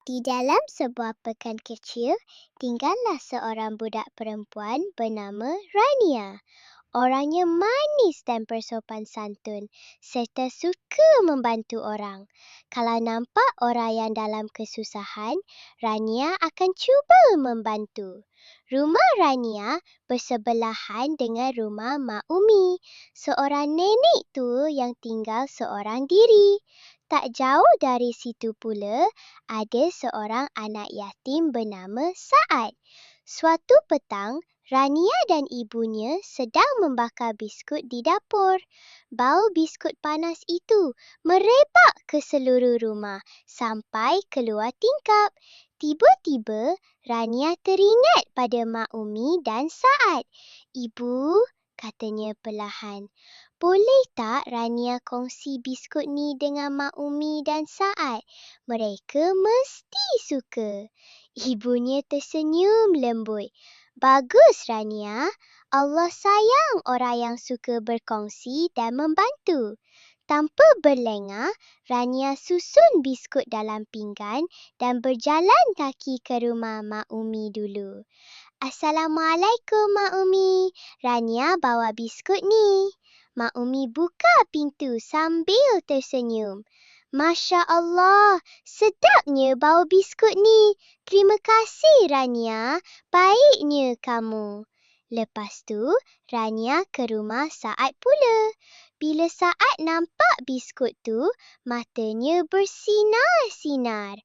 Di dalam sebuah pekan kecil, tinggallah seorang budak perempuan bernama Rania. Orangnya manis dan bersopan santun serta suka membantu orang. Kalau nampak orang yang dalam kesusahan, Rania akan cuba membantu. Rumah Rania bersebelahan dengan rumah Mak Umi, seorang nenek tua yang tinggal seorang diri. Tak jauh dari situ pula, ada seorang anak yatim bernama Saad. Suatu petang, Rania dan ibunya sedang membakar biskut di dapur. Bau biskut panas itu merebak ke seluruh rumah sampai keluar tingkap. Tiba-tiba, Rania teringat pada Mak Umi dan Saad. "Ibu," katanya perlahan, "boleh tak Rania kongsi biskut ni dengan Mak Umi dan Saad? Mereka mesti suka." Ibunya tersenyum lembut. "Bagus, Rania. Allah sayang orang yang suka berkongsi dan membantu." Tanpa berlengah, Rania susun biskut dalam pinggan dan berjalan kaki ke rumah Mak Umi dulu. "Assalamualaikum, Mak Umi. Rania bawa biskut ni." Mak Umi buka pintu sambil tersenyum. "Masya Allah, sedapnya bau biskut ni. Terima kasih, Rania. Baiknya kamu." Lepas tu, Rania ke rumah Saad pula. Bila Saad nampak biskut tu, matanya bersinar-sinar.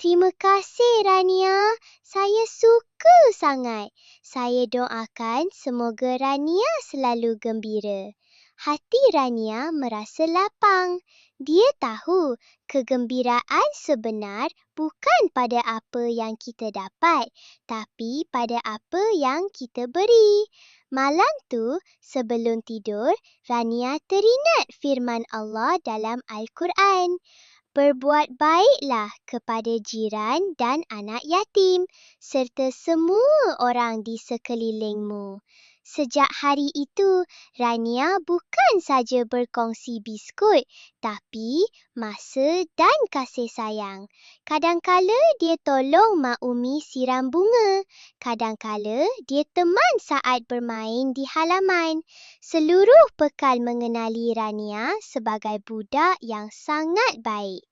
"Terima kasih, Rania. Saya suka sangat. Saya doakan semoga Rania selalu gembira." Hati Rania merasa lapang. Dia tahu kegembiraan sebenar bukan pada apa yang kita dapat, tapi pada apa yang kita beri. Malam tu, sebelum tidur, Rania teringat firman Allah dalam Al-Quran. "Berbuat baiklah kepada jiran dan anak yatim, serta semua orang di sekelilingmu." Sejak hari itu, Rania bukan saja berkongsi biskut, tapi masa dan kasih sayang. Kadang-kala dia tolong Mak Umi siram bunga. Kadang-kala dia teman Saad bermain di halaman. Seluruh pekan mengenali Rania sebagai budak yang sangat baik.